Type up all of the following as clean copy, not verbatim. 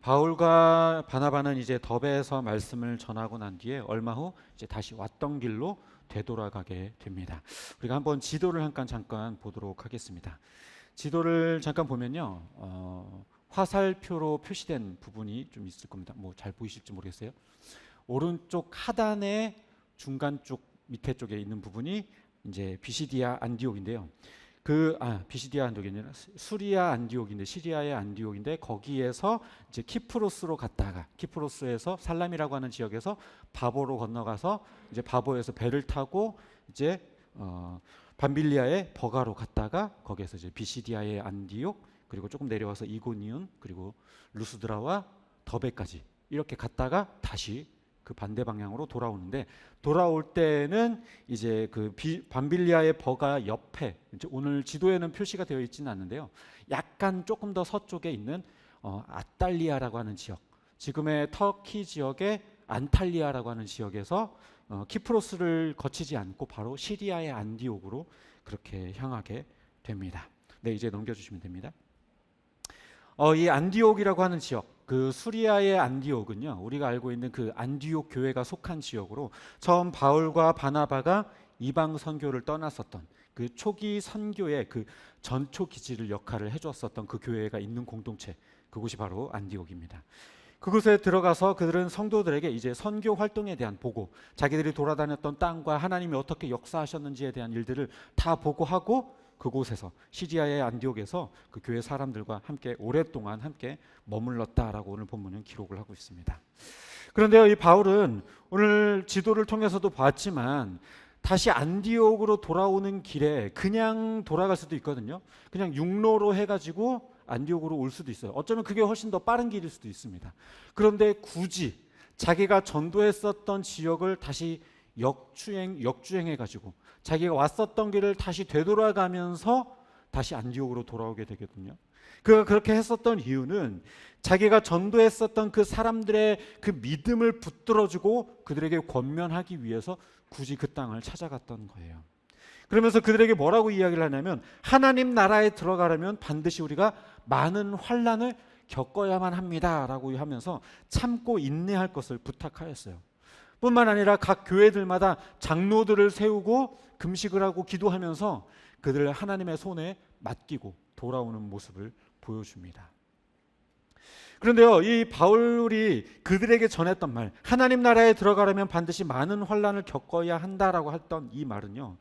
바울과 바나바는 이제 더베에서 말씀을 전하고 난 뒤에 얼마 후 이제 다시 왔던 길로 되돌아가게 됩니다. 우리가 한번 지도를 잠깐 보도록 하겠습니다. 지도를 잠깐 보면요, 화살표로 표시된 부분이 좀 있을 겁니다. 뭐 잘 보이실지 모르겠어요. 오른쪽 하단의 중간 쪽 밑에 쪽에 있는 부분이 이제 비시디아 안디옥인데요. 비시디아 안디옥이 아니라 수리아 안디옥인데, 시리아의 안디옥인데, 거기에서 이제 키프로스로 갔다가 키프로스에서 살람이라고 하는 지역에서 바보로 건너가서 이제 바보에서 배를 타고 이제 밤빌리아의 버가로 갔다가 거기에서 이제 비시디아의 안디옥, 그리고 조금 내려와서 이고니온, 그리고 루스드라와 더베까지 이렇게 갔다가 다시 그 반대 방향으로 돌아오는데, 돌아올 때는 이제 그 밤빌리아의 버가 옆에, 이제 오늘 지도에는 표시가 되어 있지는 않는데요, 약간 조금 더 서쪽에 있는 아탈리아라고 하는 지역, 지금의 터키 지역의 안탈리아라고 하는 지역에서 키프로스를 거치지 않고 바로 시리아의 안디옥으로 그렇게 향하게 됩니다. 네, 이제 넘겨주시면 됩니다. 이 안디옥이라고 하는 지역, 그 수리아의 안디옥은요, 우리가 알고 있는 그 안디옥 교회가 속한 지역으로 처음 바울과 바나바가 이방 선교를 떠났었던 그 초기 선교의 그 전초 기지를 역할을 해주었었던 그 교회가 있는 공동체, 그곳이 바로 안디옥입니다. 그곳에 들어가서 그들은 성도들에게 이제 선교 활동에 대한 보고, 자기들이 돌아다녔던 땅과 하나님이 어떻게 역사하셨는지에 대한 일들을 다 보고하고, 그곳에서 시리아의 안디옥에서 그 교회 사람들과 함께 오랫동안 함께 머물렀다라고 오늘 본문은 기록을 하고 있습니다. 그런데요, 이 바울은 오늘 지도를 통해서도 봤지만 다시 안디옥으로 돌아오는 길에 그냥 돌아갈 수도 있거든요. 그냥 육로로 해가지고 안디옥으로 올 수도 있어요. 어쩌면 그게 훨씬 더 빠른 길일 수도 있습니다. 그런데 굳이 자기가 전도했었던 지역을 다시 역주행해가지고 자기가 왔었던 길을 다시 되돌아가면서 다시 안디옥으로 돌아오게 되거든요. 그가 그렇게 했었던 이유는 자기가 전도했었던 그 사람들의 그 믿음을 붙들어주고 그들에게 권면하기 위해서 굳이 그 땅을 찾아갔던 거예요. 그러면서 그들에게 뭐라고 이야기를 하냐면, 하나님 나라에 들어가려면 반드시 우리가 많은 환난을 겪어야만 합니다 라고 하면서 참고 인내할 것을 부탁하였어요. 뿐만 아니라 각 교회들마다 장로들을 세우고 금식을 하고 기도하면서 그들을 하나님의 손에 맡기고 돌아오는 모습을 보여줍니다. 그런데요, 이 바울이 그들에게 전했던 말, 하나님 나라에 들어가려면 반드시 많은 환난을 겪어야 한다라고 했던 이 말은요,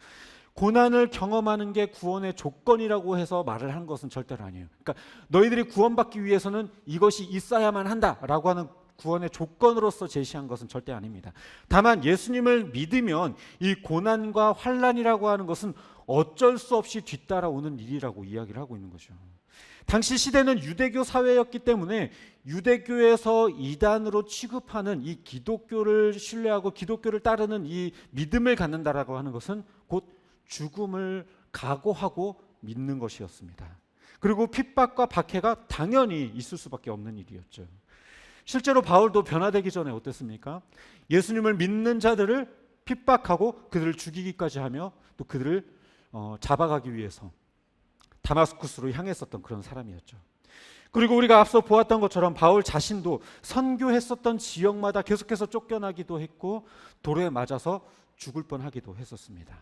고난을 경험하는 게 구원의 조건이라고 해서 말을 한 것은 절대로 아니에요. 그러니까 너희들이 구원받기 위해서는 이것이 있어야만 한다라고 하는 구원의 조건으로서 제시한 것은 절대 아닙니다. 다만 예수님을 믿으면 이 고난과 환난이라고 하는 것은 어쩔 수 없이 뒤따라오는 일이라고 이야기를 하고 있는 거죠. 당시 시대는 유대교 사회였기 때문에 유대교에서 이단으로 취급하는 이 기독교를 신뢰하고 기독교를 따르는 이 믿음을 갖는다라고 하는 것은 곧 죽음을 각오하고 믿는 것이었습니다. 그리고 핍박과 박해가 당연히 있을 수밖에 없는 일이었죠. 실제로 바울도 변화되기 전에 어땠습니까? 예수님을 믿는 자들을 핍박하고 그들을 죽이기까지 하며 또 그들을 잡아가기 위해서 다마스쿠스로 향했었던 그런 사람이었죠. 그리고 우리가 앞서 보았던 것처럼 바울 자신도 선교했었던 지역마다 계속해서 쫓겨나기도 했고 돌에 맞아서 죽을 뻔하기도 했었습니다.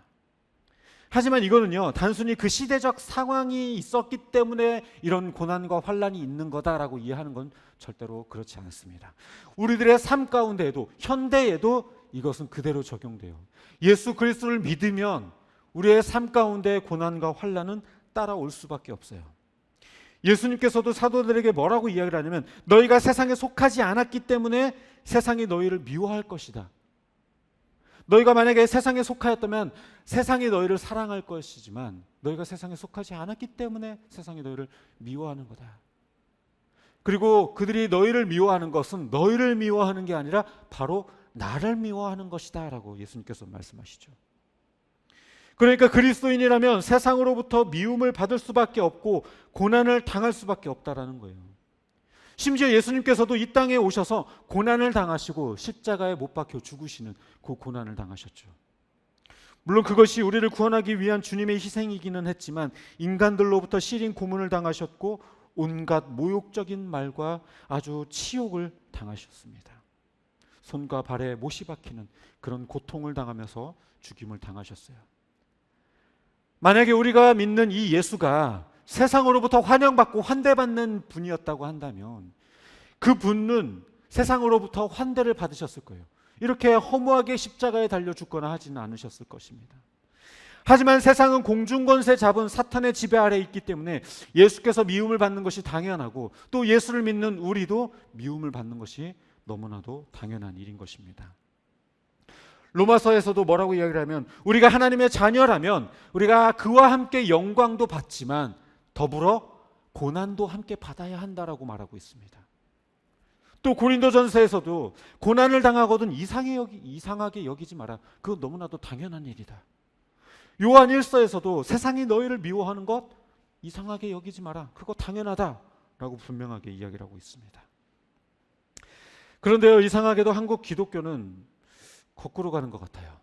하지만 이거는요, 단순히 그 시대적 상황이 있었기 때문에 이런 고난과 환난이 있는 거다라고 이해하는 건 절대로 그렇지 않습니다. 우리들의 삶 가운데에도, 현대에도 이것은 그대로 적용돼요. 예수 그리스도를 믿으면 우리의 삶 가운데 고난과 환난은 따라올 수밖에 없어요. 예수님께서도 사도들에게 뭐라고 이야기를 하냐면, 너희가 세상에 속하지 않았기 때문에 세상이 너희를 미워할 것이다. 너희가 만약에 세상에 속하였다면 세상이 너희를 사랑할 것이지만 너희가 세상에 속하지 않았기 때문에 세상이 너희를 미워하는 거다. 그리고 그들이 너희를 미워하는 것은 너희를 미워하는 게 아니라 바로 나를 미워하는 것이다 라고 예수님께서 말씀하시죠. 그러니까 그리스도인이라면 세상으로부터 미움을 받을 수밖에 없고 고난을 당할 수밖에 없다라는 거예요. 심지어 예수님께서도 이 땅에 오셔서 고난을 당하시고 십자가에 못 박혀 죽으시는 그 고난을 당하셨죠. 물론 그것이 우리를 구원하기 위한 주님의 희생이기는 했지만 인간들로부터 시린 고문을 당하셨고 온갖 모욕적인 말과 아주 치욕을 당하셨습니다. 손과 발에 못이 박히는 그런 고통을 당하면서 죽임을 당하셨어요. 만약에 우리가 믿는 이 예수가 세상으로부터 환영받고 환대받는 분이었다고 한다면 그 분은 세상으로부터 환대를 받으셨을 거예요. 이렇게 허무하게 십자가에 달려 죽거나 하지는 않으셨을 것입니다. 하지만 세상은 공중권세 잡은 사탄의 지배 아래에 있기 때문에 예수께서 미움을 받는 것이 당연하고 또 예수를 믿는 우리도 미움을 받는 것이 너무나도 당연한 일인 것입니다. 로마서에서도 뭐라고 이야기를 하면 우리가 하나님의 자녀라면 우리가 그와 함께 영광도 받지만 더불어 고난도 함께 받아야 한다라고 말하고 있습니다. 또 고린도전서에서도 고난을 당하거든 이상하게 여기지 마라. 그건 너무나도 당연한 일이다. 요한 1서에서도 세상이 너희를 미워하는 것 이상하게 여기지 마라. 그거 당연하다라고 분명하게 이야기를 하고 있습니다. 그런데요, 이상하게도 한국 기독교는 거꾸로 가는 것 같아요.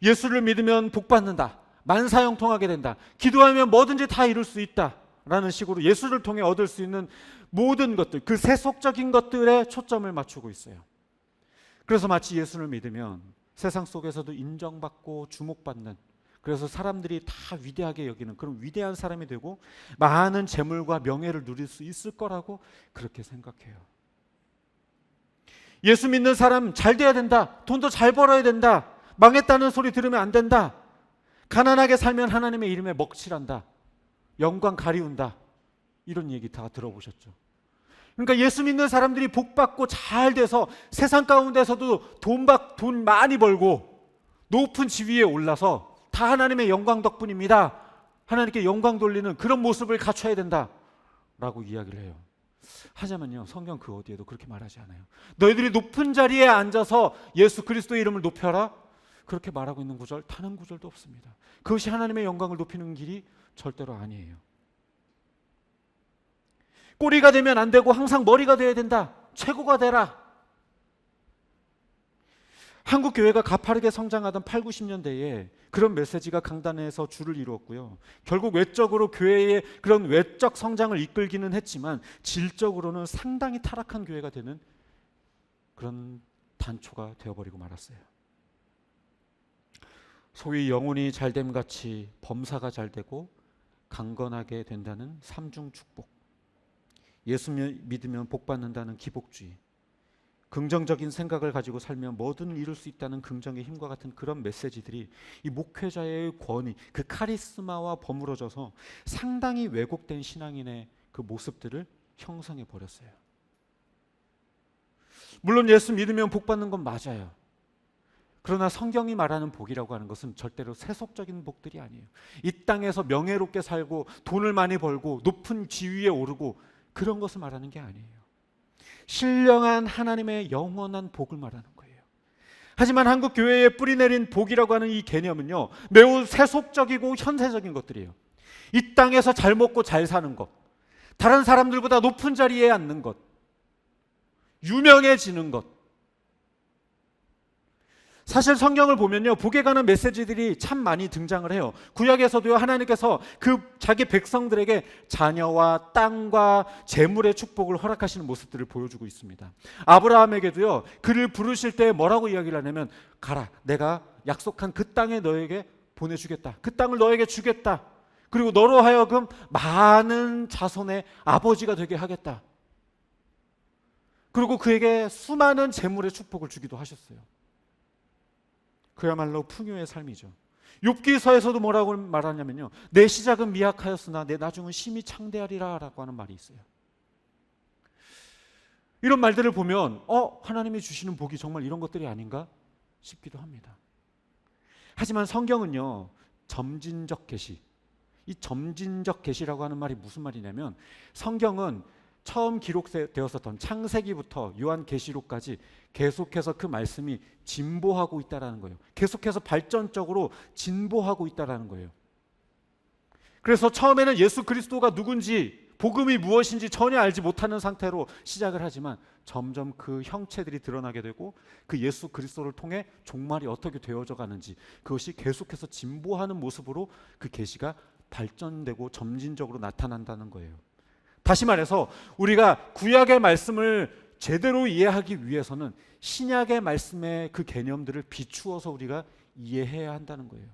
예수를 믿으면 복 받는다. 만사형통하게 된다. 기도하면 뭐든지 다 이룰 수 있다. 라는 식으로 예수를 통해 얻을 수 있는 모든 것들, 그 세속적인 것들에 초점을 맞추고 있어요. 그래서 마치 예수를 믿으면 세상 속에서도 인정받고 주목받는, 그래서 사람들이 다 위대하게 여기는 그런 위대한 사람이 되고 많은 재물과 명예를 누릴 수 있을 거라고 그렇게 생각해요. 예수 믿는 사람 잘 돼야 된다. 돈도 잘 벌어야 된다. 망했다는 소리 들으면 안 된다. 가난하게 살면 하나님의 이름에 먹칠한다. 영광 가리운다. 이런 얘기 다 들어보셨죠? 그러니까 예수 믿는 사람들이 복받고 잘 돼서 세상 가운데서도 돈 많이 벌고 높은 지위에 올라서 다 하나님의 영광 덕분입니다. 하나님께 영광 돌리는 그런 모습을 갖춰야 된다라고 이야기를 해요. 하지만요, 성경 그 어디에도 그렇게 말하지 않아요. 너희들이 높은 자리에 앉아서 예수 그리스도의 이름을 높여라. 그렇게 말하고 있는 구절 단 한 구절도 없습니다. 그것이 하나님의 영광을 높이는 길이 절대로 아니에요. 꼬리가 되면 안 되고 항상 머리가 돼야 된다. 최고가 되라. 한국 교회가 가파르게 성장하던 8, 90년대에 그런 메시지가 강단에서 줄을 이루었고요. 결국 외적으로 교회의 그런 외적 성장을 이끌기는 했지만 질적으로는 상당히 타락한 교회가 되는 그런 단초가 되어버리고 말았어요. 소위 영혼이 잘됨같이 범사가 잘되고 강건하게 된다는 삼중 축복, 예수 믿으면 복받는다는 기복주의, 긍정적인 생각을 가지고 살면 뭐든 이룰 수 있다는 긍정의 힘과 같은 그런 메시지들이 이 목회자의 권위, 그 카리스마와 버무러져서 상당히 왜곡된 신앙인의 그 모습들을 형성해 버렸어요. 물론 예수 믿으면 복받는 건 맞아요. 그러나 성경이 말하는 복이라고 하는 것은 절대로 세속적인 복들이 아니에요. 이 땅에서 명예롭게 살고 돈을 많이 벌고 높은 지위에 오르고 그런 것을 말하는 게 아니에요. 신령한 하나님의 영원한 복을 말하는 거예요. 하지만 한국 교회에 뿌리내린 복이라고 하는 이 개념은요, 매우 세속적이고 현세적인 것들이에요. 이 땅에서 잘 먹고 잘 사는 것, 다른 사람들보다 높은 자리에 앉는 것, 유명해지는 것. 사실 성경을 보면요, 복에 관한 메시지들이 참 많이 등장을 해요. 구약에서도요, 하나님께서 그 자기 백성들에게 자녀와 땅과 재물의 축복을 허락하시는 모습들을 보여주고 있습니다. 아브라함에게도요, 그를 부르실 때 뭐라고 이야기를 하냐면, 가라, 내가 약속한 그 땅에 너에게 보내주겠다. 그 땅을 너에게 주겠다. 그리고 너로 하여금 많은 자손의 아버지가 되게 하겠다. 그리고 그에게 수많은 재물의 축복을 주기도 하셨어요. 그야말로 풍요의 삶이죠. 욥기서에서도 뭐라고 말하냐면요, 내 시작은 미약하였으나 내 나중은 심히 창대하리라 라고 하는 말이 있어요. 이런 말들을 보면 하나님이 주시는 복이 정말 이런 것들이 아닌가 싶기도 합니다. 하지만 성경은요, 점진적 계시, 이 점진적 계시라고 하는 말이 무슨 말이냐면, 성경은 처음 기록되었었던 창세기부터 요한계시록까지 계속해서 그 말씀이 진보하고 있다는 거예요. 계속해서 발전적으로 진보하고 있다는 거예요. 그래서 처음에는 예수 그리스도가 누군지, 복음이 무엇인지 전혀 알지 못하는 상태로 시작을 하지만 점점 그 형체들이 드러나게 되고 그 예수 그리스도를 통해 종말이 어떻게 되어져 가는지, 그것이 계속해서 진보하는 모습으로 그 계시가 발전되고 점진적으로 나타난다는 거예요. 다시 말해서 우리가 구약의 말씀을 제대로 이해하기 위해서는 신약의 말씀의 그 개념들을 비추어서 우리가 이해해야 한다는 거예요.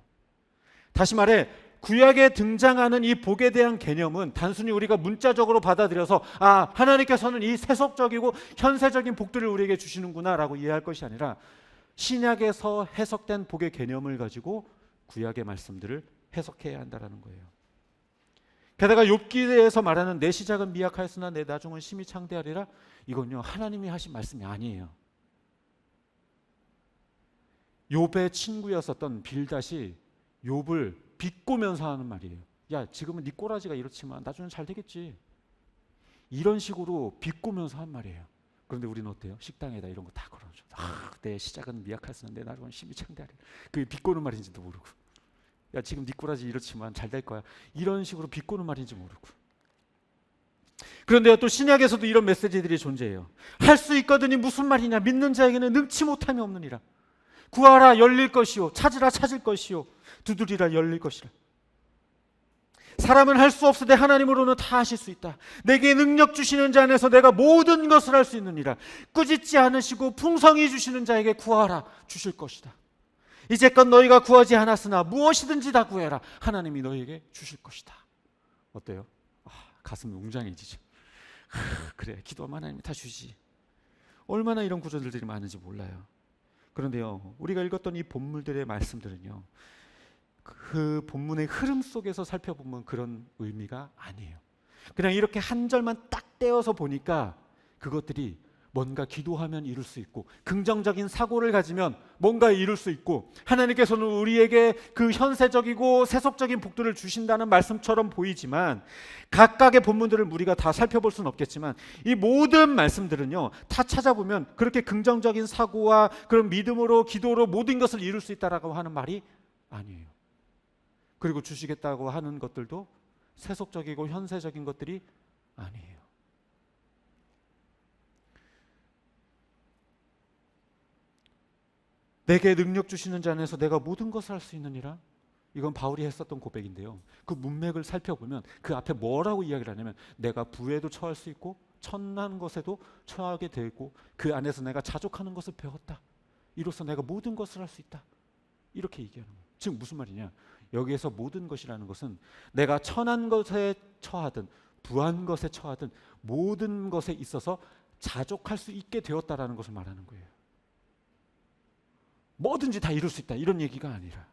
다시 말해 구약에 등장하는 이 복에 대한 개념은 단순히 우리가 문자적으로 받아들여서 하나님께서는 이 세속적이고 현세적인 복들을 우리에게 주시는구나 라고 이해할 것이 아니라 신약에서 해석된 복의 개념을 가지고 구약의 말씀들을 해석해야 한다는 거예요. 게다가 욥기에서 말하는 내 시작은 미약하였으나 내 나중은 심히 창대하리라, 이건요 하나님이 하신 말씀이 아니에요. 욥의 친구였었던 빌닷이 욥을 비꼬면서 하는 말이에요. 야, 지금은 네 꼬라지가 이렇지만 나중엔 잘 되겠지. 이런 식으로 비꼬면서 한 말이에요. 그런데 우리는 어때요? 식당에다 이런 거 다 걸어줘. 내 시작은 미약하였으나 내 나중은 심히 창대하리라. 그게 비꼬는 말인지도 모르고, 야, 지금 네 꼬라지 이렇지만 잘 될 거야. 이런 식으로 비꼬는 말인지 모르고. 그런데요, 또 신약에서도 이런 메시지들이 존재해요. 할 수 있거든이 무슨 말이냐? 믿는 자에게는 능치 못함이 없느니라. 구하라 열릴 것이요, 찾으라 찾을 것이요, 두드리라 열릴 것이라. 사람은 할 수 없으되 하나님으로는 다 하실 수 있다. 내게 능력 주시는 자 안에서 내가 모든 것을 할 수 있느니라. 꾸짖지 않으시고 풍성히 주시는 자에게 구하라 주실 것이다. 이제껏 너희가 구하지 않았으나 무엇이든지 다 구해라. 하나님이 너희에게 주실 것이다. 어때요? 가슴이 웅장해지죠. 그래, 기도하면 하나님이 다 주지. 얼마나 이런 구절들이 많은지 몰라요. 그런데요, 우리가 읽었던 이 본문들의 말씀들은요, 그 본문의 흐름 속에서 살펴보면 그런 의미가 아니에요. 그냥 이렇게 한 절만 딱 떼어서 보니까 그것들이 뭔가 기도하면 이룰 수 있고, 긍정적인 사고를 가지면 뭔가 이룰 수 있고, 하나님께서는 우리에게 그 현세적이고 세속적인 복들을 주신다는 말씀처럼 보이지만, 각각의 본문들을 우리가 다 살펴볼 수는 없겠지만 이 모든 말씀들은요 다 찾아보면 그렇게 긍정적인 사고와 그런 믿음으로 기도로 모든 것을 이룰 수 있다라고 하는 말이 아니에요. 그리고 주시겠다고 하는 것들도 세속적이고 현세적인 것들이 아니에요. 내게 능력 주시는 자 안에서 내가 모든 것을 할 수 있느니라. 이건 바울이 했었던 고백인데요, 그 문맥을 살펴보면 그 앞에 뭐라고 이야기를 하냐면 내가 부에도 처할 수 있고 천난 것에도 처하게 되고 그 안에서 내가 자족하는 것을 배웠다. 이로써 내가 모든 것을 할 수 있다. 이렇게 얘기하는 거예요. 즉 무슨 말이냐, 여기에서 모든 것이라는 것은 내가 천한 것에 처하든 부한 것에 처하든 모든 것에 있어서 자족할 수 있게 되었다라는 것을 말하는 거예요. 뭐든지 다 이룰 수 있다 이런 얘기가 아니라,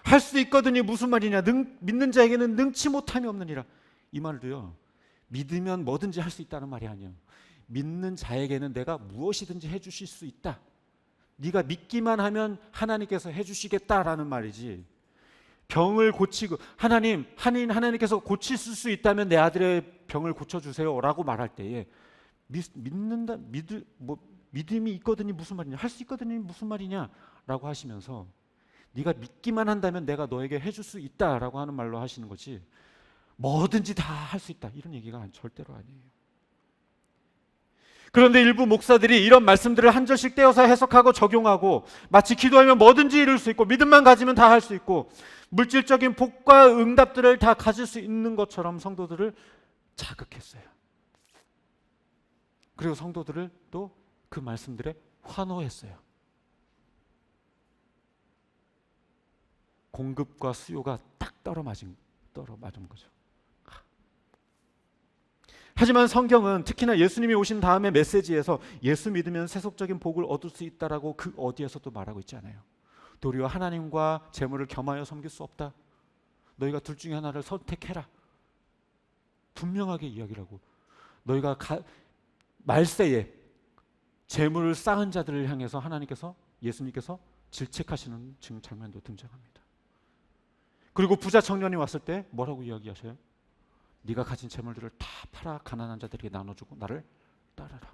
할 수 있거든이 무슨 말이냐, 믿는 자에게는 능치 못함이 없느니라. 이 말도요, 믿으면 뭐든지 할 수 있다는 말이 아니에요. 믿는 자에게는 내가 무엇이든지 해주실 수 있다. 네가 믿기만 하면 하나님께서 해주시겠다라는 말이지, 병을 고치고 하나님께서 고치실 수 있다면 내 아들의 병을 고쳐주세요 라고 말할 때에 믿음이 있거든이 무슨 말이냐, 할 수 있거든이 무슨 말이냐 라고 하시면서 네가 믿기만 한다면 내가 너에게 해줄 수 있다라고 하는 말로 하시는 거지, 뭐든지 다 할 수 있다 이런 얘기가 절대로 아니에요. 그런데 일부 목사들이 이런 말씀들을 한 절씩 떼어서 해석하고 적용하고 마치 기도하면 뭐든지 이룰 수 있고 믿음만 가지면 다 할 수 있고 물질적인 복과 응답들을 다 가질 수 있는 것처럼 성도들을 자극했어요. 그리고 성도들을 또 그 말씀들에 환호했어요. 공급과 수요가 딱 떨어맞은 거죠. 하지만 성경은 특히나 예수님이 오신 다음의 메시지에서 예수 믿으면 세속적인 복을 얻을 수 있다라고 그 어디에서도 말하고 있지 않아요. 도리어 하나님과 재물을 겸하여 섬길 수 없다. 너희가 둘 중에 하나를 선택해라. 분명하게 이야기를 하고, 너희가 말세에 재물을 쌓은 자들을 향해서 예수님께서 질책하시는 장면도 등장합니다. 그리고 부자 청년이 왔을 때 뭐라고 이야기하셔요? 네가 가진 재물들을 다 팔아 가난한 자들에게 나눠주고 나를 따르라.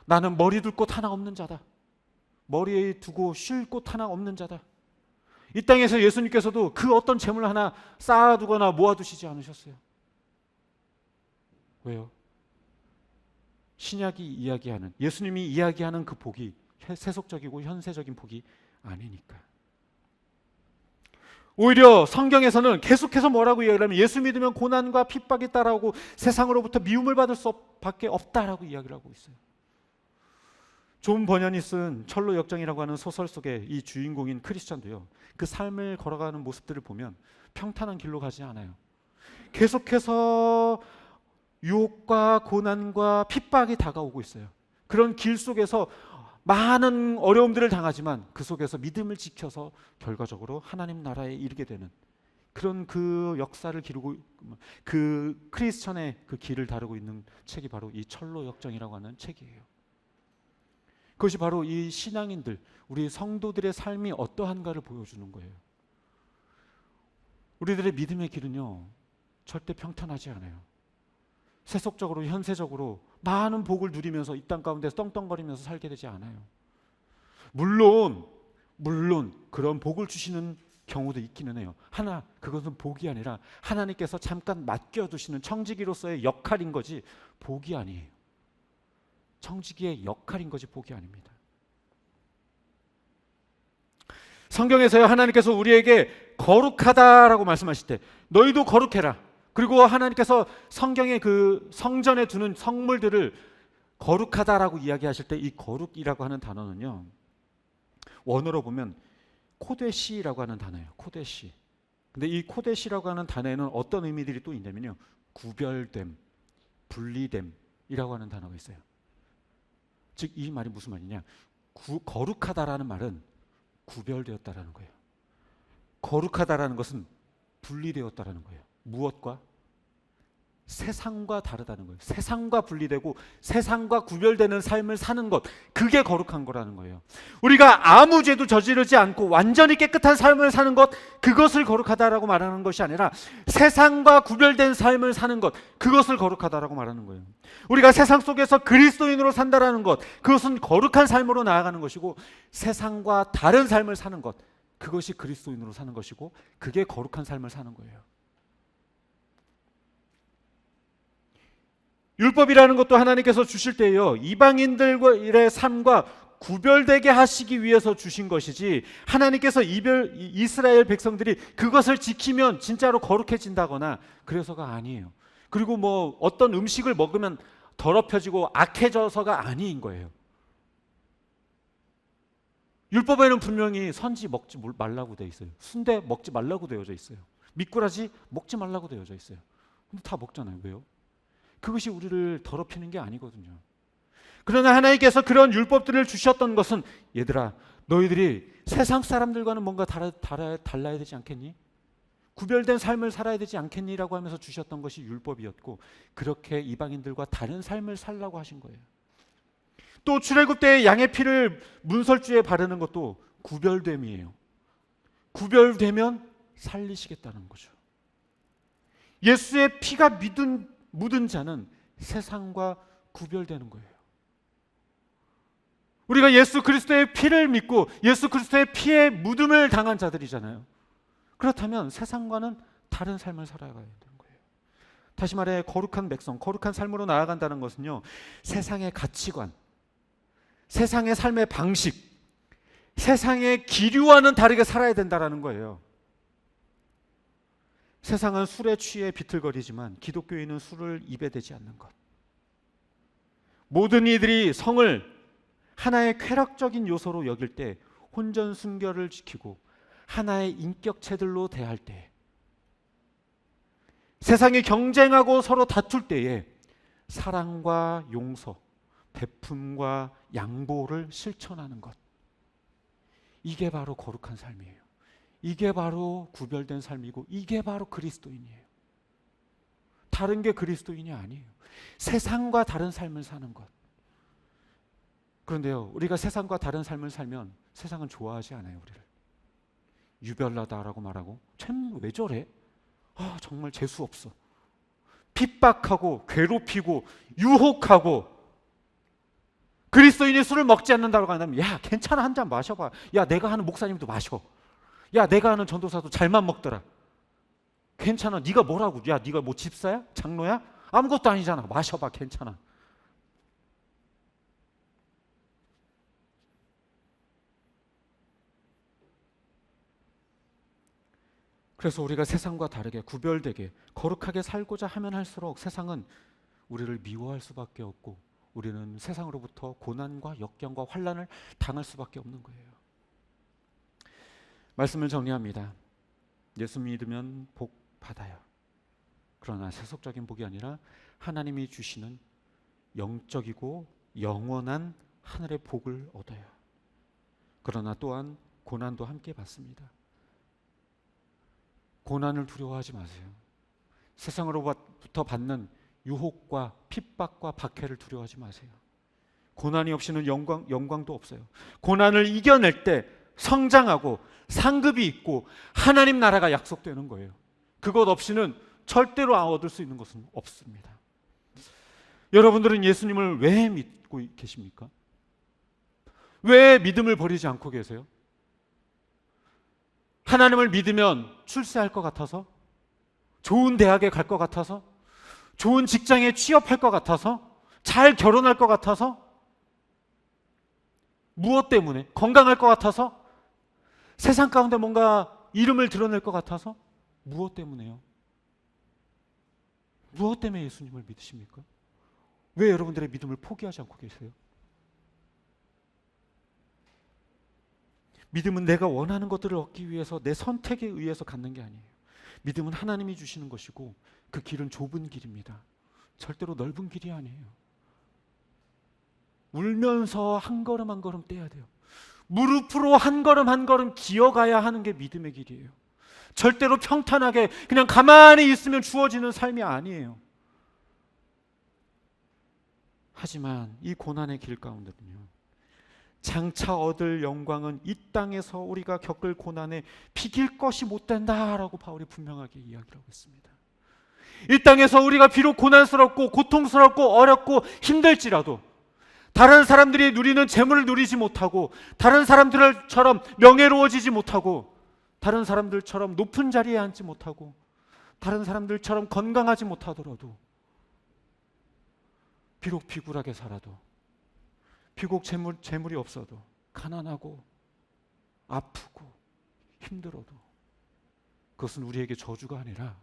나는 머리 둘 곳 하나 없는 자다. 머리에 두고 쉴 곳 하나 없는 자다. 이 땅에서 예수님께서도 그 어떤 재물 하나 쌓아두거나 모아두시지 않으셨어요. 왜요? 신약이 이야기하는, 예수님이 이야기하는 그 복이 세속적이고 현세적인 복이 아니니까. 오히려 성경에서는 계속해서 뭐라고 이야기를 하면 예수 믿으면 고난과 핍박이 따라오고 세상으로부터 미움을 받을 수밖에 없다라고 이야기를 하고 있어요. 존 버년이 쓴 철로 역정이라고 하는 소설 속에 이 주인공인 크리스천도요, 그 삶을 걸어가는 모습들을 보면 평탄한 길로 가지 않아요. 계속해서 유혹과 고난과 핍박이 다가오고 있어요. 그런 길 속에서 많은 어려움들을 당하지만 그 속에서 믿음을 지켜서 결과적으로 하나님 나라에 이르게 되는 그런 그 역사를 기르고, 그 크리스천의 그 길을 다루고 있는 책이 바로 이 철로 역정이라고 하는 책이에요. 그것이 바로 이 신앙인들, 우리 성도들의 삶이 어떠한가를 보여주는 거예요. 우리들의 믿음의 길은요, 절대 평탄하지 않아요. 세속적으로, 현세적으로 많은 복을 누리면서 이 땅 가운데서 떵떵거리면서 살게 되지 않아요. 물론 그런 복을 주시는 경우도 있기는 해요. 그것은 복이 아니라 하나님께서 잠깐 맡겨두시는 청지기로서의 역할인 거지 복이 아니에요. 청지기의 역할인 거지 복이 아닙니다. 성경에서요, 하나님께서 우리에게 거룩하다라고 말씀하실 때 너희도 거룩해라. 그리고 하나님께서 성경의 그 성전에 두는 성물들을 거룩하다라고 이야기하실 때 이 거룩이라고 하는 단어는요, 원어로 보면 코데시라고 하는 단어예요. 코데시. 근데 이 코데시라고 하는 단어에는 어떤 의미들이 또 있냐면요, 구별됨, 분리됨이라고 하는 단어가 있어요. 즉 이 말이 무슨 말이냐, 거룩하다라는 말은 구별되었다라는 거예요. 거룩하다라는 것은 분리되었다라는 거예요. 무엇과? 세상과 다르다는 거예요. 세상과 분리되고 세상과 구별되는 삶을 사는 것, 그게 거룩한 거라는 거예요. 우리가 아무 죄도 저지르지 않고 완전히 깨끗한 삶을 사는 것, 그것을 거룩하다라고 말하는 것이 아니라 세상과 구별된 삶을 사는 것, 그것을 거룩하다라고 말하는 거예요. 우리가 세상 속에서 그리스도인으로 산다라는 것, 그것은 거룩한 삶으로 나아가는 것이고, 세상과 다른 삶을 사는 것, 그것이 그리스도인으로 사는 것이고, 그게 거룩한 삶을 사는 거예요. 율법이라는 것도 하나님께서 주실 때요, 이방인들의 삶과 구별되게 하시기 위해서 주신 것이지, 하나님께서 이스라엘 백성들이 그것을 지키면 진짜로 거룩해진다거나 그래서가 아니에요. 그리고 뭐 어떤 음식을 먹으면 더럽혀지고 악해져서가 아닌 거예요. 율법에는 분명히 선지 먹지 말라고 되어 있어요. 순대 먹지 말라고 되어져 있어요. 미꾸라지 먹지 말라고 되어져 있어요. 근데 다 먹잖아요. 왜요? 그것이 우리를 더럽히는 게 아니거든요. 그러나 하나님께서 그런 율법들을 주셨던 것은, 얘들아, 너희들이 세상 사람들과는 뭔가 달라야 되지 않겠니? 구별된 삶을 살아야 되지 않겠니? 라고 하면서 주셨던 것이 율법이었고, 그렇게 이방인들과 다른 삶을 살라고 하신 거예요. 또 출애굽 때 양의 피를 문설주에 바르는 것도 구별됨이에요. 구별되면 살리시겠다는 거죠. 예수의 피가 묻은 자는 세상과 구별되는 거예요. 우리가 예수 그리스도의 피를 믿고 예수 그리스도의 피에 묻음을 당한 자들이잖아요. 그렇다면 세상과는 다른 삶을 살아가야 되는 거예요. 다시 말해, 거룩한 백성, 거룩한 삶으로 나아간다는 것은요, 세상의 가치관, 세상의 삶의 방식, 세상의 기류와는 다르게 살아야 된다는 거예요. 세상은 술에 취해 비틀거리지만 기독교인은 술을 입에 대지 않는 것. 모든 이들이 성을 하나의 쾌락적인 요소로 여길 때, 혼전순결을 지키고 하나의 인격체들로 대할 때, 세상이 경쟁하고 서로 다툴 때에 사랑과 용서, 베품과 양보를 실천하는 것, 이게 바로 거룩한 삶이에요. 이게 바로 구별된 삶이고, 이게 바로 그리스도인이에요. 다른 게 그리스도인이 아니에요. 세상과 다른 삶을 사는 것. 그런데요, 우리가 세상과 다른 삶을 살면 세상은 좋아하지 않아요. 우리를 유별나다라고 말하고, 참 왜 저래? 정말 재수 없어. 핍박하고 괴롭히고 유혹하고, 그리스도인이 술을 먹지 않는다고 하면, 야 괜찮아, 한 잔 마셔봐. 야 내가 하는 목사님도 마셔. 야 내가 아는 전도사도 잘만 먹더라. 괜찮아. 네가 뭐라고? 야 네가 뭐 집사야? 장로야? 아무것도 아니잖아. 마셔봐. 괜찮아. 그래서 우리가 세상과 다르게 구별되게 거룩하게 살고자 하면 할수록 세상은 우리를 미워할 수밖에 없고 우리는 세상으로부터 고난과 역경과 환난을 당할 수밖에 없는 거예요. 말씀을 정리합니다. 예수 믿으면 복 받아요. 그러나 세속적인 복이 아니라 하나님이 주시는 영적이고 영원한 하늘의 복을 얻어요. 그러나 또한 고난도 함께 받습니다. 고난을 두려워하지 마세요. 세상으로부터 받는 유혹과 핍박과 박해를 두려워하지 마세요. 고난이 없이는 영광도 없어요. 고난을 이겨낼 때 성장하고 상급이 있고 하나님 나라가 약속되는 거예요. 그것 없이는 절대로 얻을 수 있는 것은 없습니다. 여러분들은 예수님을 왜 믿고 계십니까? 왜 믿음을 버리지 않고 계세요? 하나님을 믿으면 출세할 것 같아서? 좋은 대학에 갈 것 같아서? 좋은 직장에 취업할 것 같아서? 잘 결혼할 것 같아서? 무엇 때문에? 건강할 것 같아서? 세상 가운데 뭔가 이름을 드러낼 것 같아서? 무엇 때문에요? 무엇 때문에 예수님을 믿으십니까? 왜 여러분들의 믿음을 포기하지 않고 계세요? 믿음은 내가 원하는 것들을 얻기 위해서 내 선택에 의해서 갖는 게 아니에요. 믿음은 하나님이 주시는 것이고 그 길은 좁은 길입니다. 절대로 넓은 길이 아니에요. 울면서 한 걸음 한 걸음 떼야 돼요. 무릎으로 한 걸음 한 걸음 기어가야 하는 게 믿음의 길이에요. 절대로 평탄하게 그냥 가만히 있으면 주어지는 삶이 아니에요. 하지만 이 고난의 길 가운데는요, 장차 얻을 영광은 이 땅에서 우리가 겪을 고난에 비길 것이 못 된다라고 바울이 분명하게 이야기를 하고 있습니다. 이 땅에서 우리가 비록 고난스럽고 고통스럽고 어렵고 힘들지라도 다른 사람들이 누리는 재물을 누리지 못하고 다른 사람들처럼 명예로워지지 못하고 다른 사람들처럼 높은 자리에 앉지 못하고 다른 사람들처럼 건강하지 못하더라도 비록 비굴하게 살아도 비록 재물이 없어도 가난하고 아프고 힘들어도 그것은 우리에게 저주가 아니라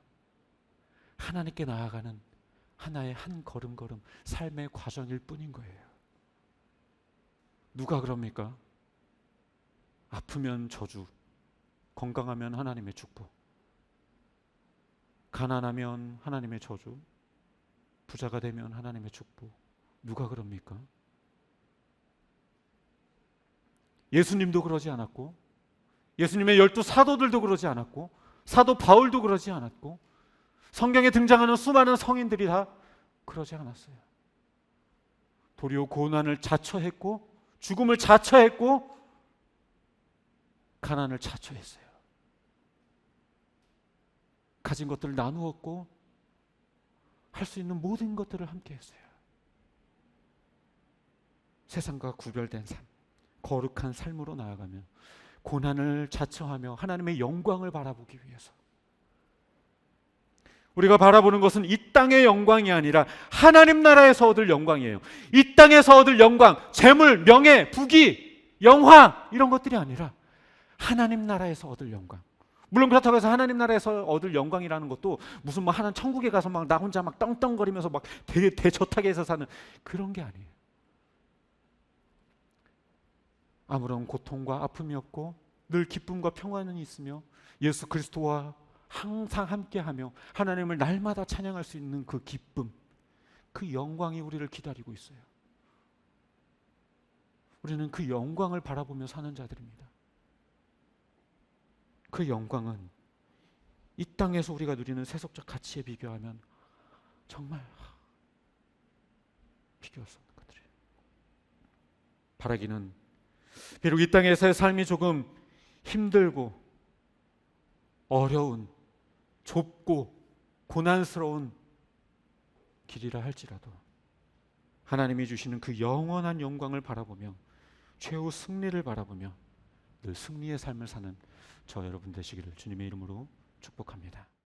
하나님께 나아가는 하나의 한 걸음걸음 삶의 과정일 뿐인 거예요. 누가 그럽니까? 아프면 저주, 건강하면 하나님의 축복, 가난하면 하나님의 저주, 부자가 되면 하나님의 축복. 누가 그럽니까? 예수님도 그러지 않았고 예수님의 12 사도들도 그러지 않았고 사도 바울도 그러지 않았고 성경에 등장하는 수많은 성인들이 다 그러지 않았어요. 도리어 고난을 자처했고 죽음을 자처했고 가난을 자처했어요. 가진 것들을 나누었고 할 수 있는 모든 것들을 함께 했어요. 세상과 구별된 삶, 거룩한 삶으로 나아가며 고난을 자처하며 하나님의 영광을 바라보기 위해서 우리가 바라보는 것은 이 땅의 영광이 아니라 하나님 나라에서 얻을 영광이에요. 이 땅에서 얻을 영광, 재물, 명예, 부귀, 영화 이런 것들이 아니라 하나님 나라에서 얻을 영광. 물론 그렇다고 해서 하나님 나라에서 얻을 영광이라는 것도 무슨 뭐 하나님 천국에 가서 막 나 혼자 막 떵떵거리면서 막 되게 대저택에서 사는 그런 게 아니에요. 아무런 고통과 아픔이 없고 늘 기쁨과 평안이 있으며 예수 그리스도와 항상 함께하며 하나님을 날마다 찬양할 수 있는 그 기쁨, 그 영광이 우리를 기다리고 있어요. 우리는 그 영광을 바라보며 사는 자들입니다. 그 영광은 이 땅에서 우리가 누리는 세속적 가치에 비교하면 정말 비교할 수 없는 것들이에요. 바라기는 비록 이 땅에서의 삶이 조금 힘들고 어려운 좁고 고난스러운 길이라 할지라도 하나님이 주시는 그 영원한 영광을 바라보며 최후 승리를 바라보며 늘 승리의 삶을 사는 저 여러분 되시기를 주님의 이름으로 축복합니다.